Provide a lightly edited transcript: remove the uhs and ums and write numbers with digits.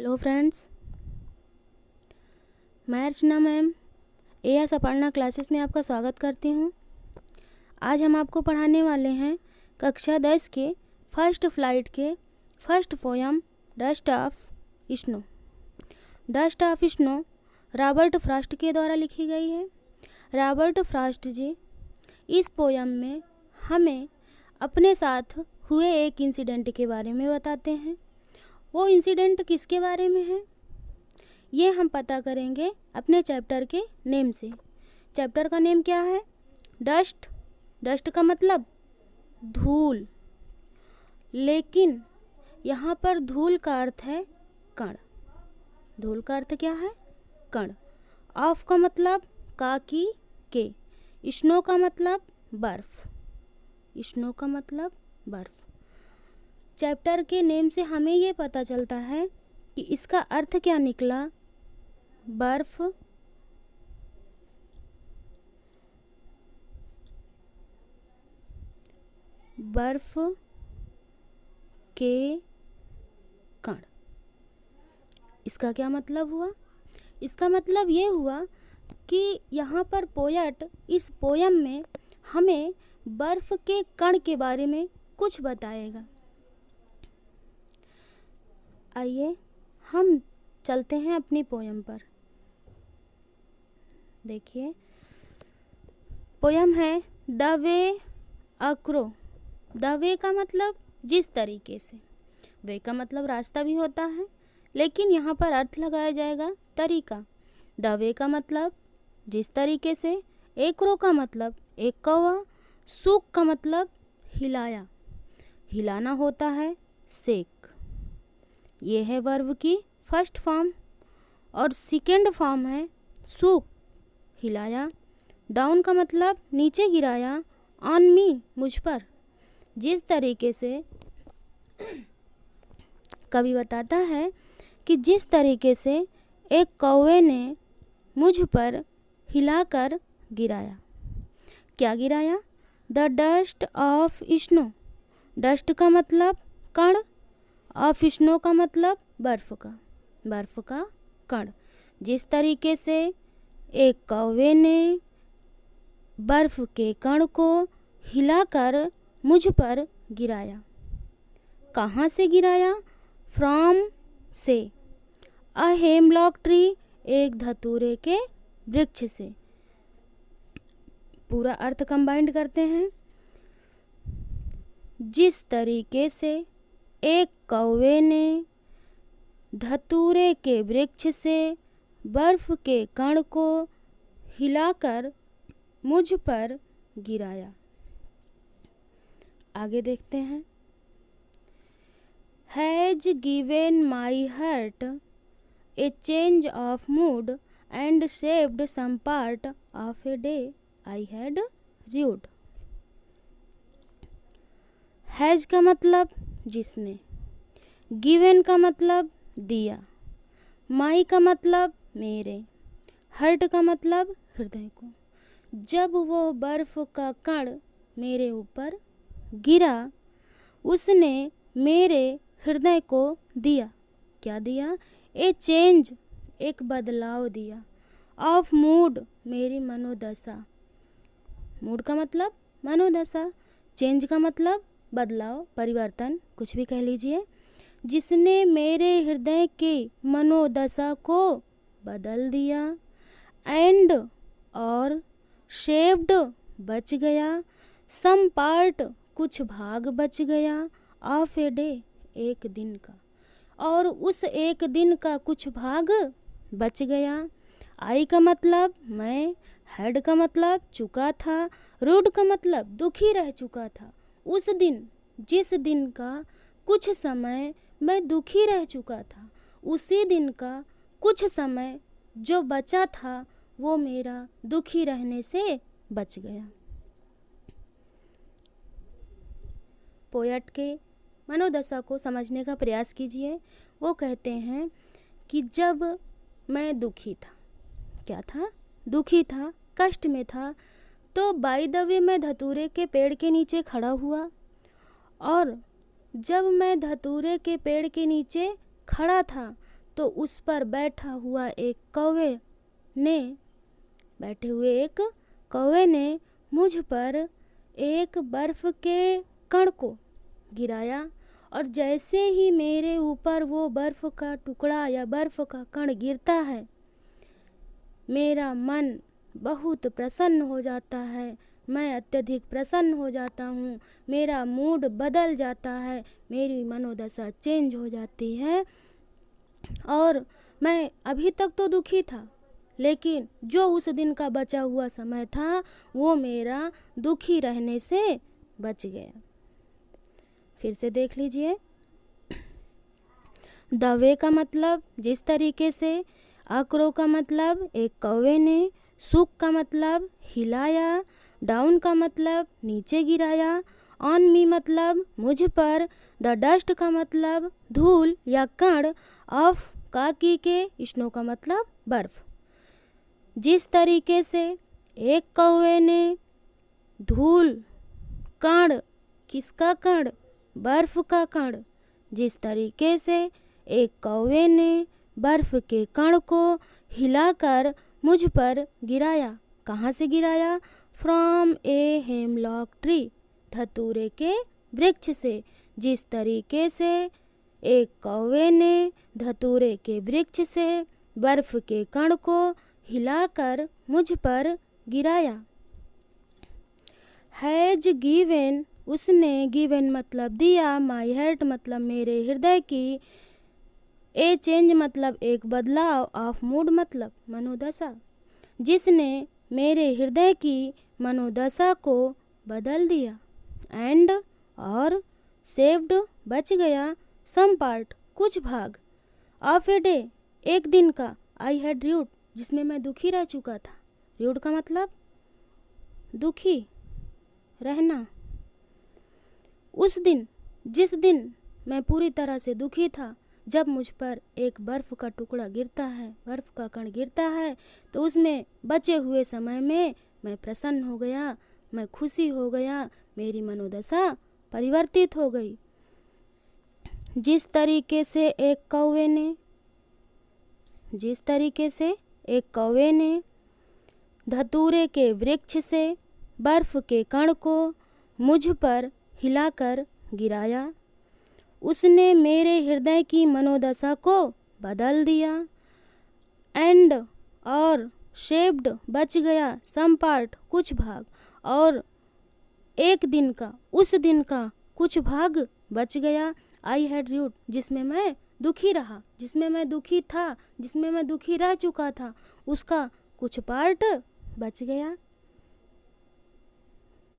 Hello friends, मैं अर्चना ma'am as Aparna classes में आपका स्वागत करती हूँ। आज हम आपको पढ़ाने वाले हैं कक्षा 10 के फर्स्ट फ्लाइट के first poem dust of snow. Dust of snow Robert Frost के द्वारा लिखी गई है। रॉबर्ट फ्रॉस्ट जी इस पोयम में हमें अपने साथ हुए एक इंसिडेंट के बारे में बताते हैं। वो इंसिडेंट किसके बारे में है ये हम पता करेंगे अपने चैप्टर के नेम से। चैप्टर का नेम क्या है? डस्ट। डस्ट का मतलब धूल, लेकिन यहाँ पर धूल का अर्थ है कण। धूल का अर्थ क्या है? कण। ऑफ का मतलब का की के। स्नो का मतलब बर्फ। स्नो का मतलब बर्फ। चैप्टर के नेम से हमें ये पता चलता है कि इसका अर्थ क्या निकला। बर्फ, बर्फ के कण। इसका क्या मतलब हुआ? इसका मतलब ये हुआ कि यहाँ पर पोयट इस पोयम में हमें बर्फ के कण के बारे में कुछ बताएगा। आइए हम चलते हैं अपनी पोयम पर। देखिए, पोयम है the way accrue. The way का मतलब जिस तरीके से, वे का मतलब रास्ता भी होता है, लेकिन यहाँ पर अर्थ लगाया जाएगा तरीका। द वे का मतलब जिस तरीके से, एक्रो का मतलब एक कौवा, सूक का मतलब हिलाया। हिलाना होता है सेक। ये है वर्ब की फर्स्ट फॉर्म और सेकेंड फॉर्म है सूक, हिलाया। डाउन का मतलब नीचे गिराया। ऑन मी, मुझ पर। जिस तरीके से कवि बताता है कि जिस तरीके से एक कौवे ने मुझ पर हिलाकर गिराया। क्या गिराया? The dust of snow. Dust का मतलब कण, ऑफ स्नो का मतलब बर्फ का। बर्फ का कण। जिस तरीके से एक कौवे ने बर्फ के कण को हिलाकर मुझ पर गिराया। कहाँ से गिराया? फ्रॉम से। अ हेमलॉक ट्री, एक धतूरे के वृक्ष से। पूरा अर्थ कंबाइंड करते हैं। जिस तरीके से एक कौवे ने धतूरे के वृक्ष से बर्फ के कण को हिलाकर मुझ पर गिराया। आगे देखते हैं। Has given my heart a change of mood and saved some part of a day I had rued. Has का मतलब जिसने, गिवन का मतलब दिया, माई का मतलब मेरे, हर्ट का मतलब हृदय को। जब वो बर्फ का कण मेरे ऊपर गिरा, उसने मेरे हृदय को दिया। क्या दिया? ए चेंज, एक बदलाव दिया। ऑफ मूड, मेरी मनोदशा। मूड का मतलब मनोदशा, चेंज का मतलब बदलाव, परिवर्तन, कुछ भी कह लीजिए। जिसने मेरे हृदय की मनोदशा को बदल दिया। एंड, और, शेव्ड, बच गया। सम पार्ट, कुछ भाग बच गया। ऑफ ए डे, एक दिन का, और उस एक दिन का कुछ भाग बच गया। आई का मतलब मैं, हैड का मतलब चुका था, रूड का मतलब दुखी रह चुका था। उस दिन, जिस दिन का कुछ समय मैं दुखी रह चुका था, उसी दिन का कुछ समय जो बचा था वो मेरा दुखी रहने से बच गया। पोयट के मनोदशा को समझने का प्रयास कीजिए। वो कहते हैं कि जब मैं दुखी था, क्या था? दुखी था, कष्ट में था, तो बाय द वे मैं धतूरे के पेड़ के नीचे खड़ा हुआ, और जब मैं धतूरे के पेड़ के नीचे खड़ा था तो उस पर बैठे हुए एक कौवे ने मुझ पर एक बर्फ के कण को गिराया, और जैसे ही मेरे ऊपर वो बर्फ का टुकड़ा या बर्फ का कण गिरता है, मेरा मन बहुत प्रसन्न हो जाता है, मैं अत्यधिक प्रसन्न हो जाता हूँ, मेरा मूड बदल जाता है, मेरी मनोदशा चेंज हो जाती है। और मैं अभी तक तो दुखी था, लेकिन जो उस दिन का बचा हुआ समय था वो मेरा दुखी रहने से बच गया। फिर से देख लीजिए। द वे का मतलब जिस तरीके से, अक्रो का मतलब एक कौवे ने, सुक का मतलब हिलाया, डाउन का मतलब नीचे गिराया, ऑन मी मतलब मुझ पर, द डस्ट का मतलब धूल या कण, ऑफ काकी के स्नो का मतलब बर्फ। जिस तरीके से एक कौवे ने धूल कण, किसका कण? बर्फ का कण। जिस तरीके से एक कौवे ने बर्फ के कण को हिलाकर मुझ पर गिराया। कहाँ से गिराया? फ्रॉम ए हेमलॉक ट्री, धतूरे के वृक्ष से। जिस तरीके से एक कौवे ने धतूरे के वृक्ष से बर्फ के कण को हिलाकर मुझ पर गिराया। हैज गिवन, उसने, गिवन मतलब दिया, माई हार्ट मतलब मेरे हृदय की, ए चेंज मतलब एक बदलाव, ऑफ मूड मतलब मनोदशा। जिसने मेरे हृदय की मनोदशा को बदल दिया। एंड और सेव्ड बच गया, सम पार्ट कुछ भाग, ऑफ ए डे एक दिन का, आई हैड र्यूड जिसमें मैं दुखी रह चुका था। र्यूड का मतलब दुखी रहना। उस दिन, जिस दिन मैं पूरी तरह से दुखी था, जब मुझ पर एक बर्फ का टुकड़ा गिरता है, बर्फ का कण गिरता है, तो उसमें बचे हुए समय में मैं प्रसन्न हो गया, मैं खुशी हो गया, मेरी मनोदशा परिवर्तित हो गई। जिस तरीके से एक कौवे ने धतूरे के वृक्ष से बर्फ के कण को मुझ पर हिलाकर गिराया, उसने मेरे हृदय की मनोदशा को बदल दिया। एंड और शेप्ड बच गया, सम पार्ट कुछ भाग, और एक दिन का, उस दिन का कुछ भाग बच गया, आई हैड र्यूड जिसमें मैं दुखी रहा, जिसमें मैं दुखी था, जिसमें मैं दुखी रह चुका था, उसका कुछ पार्ट बच गया।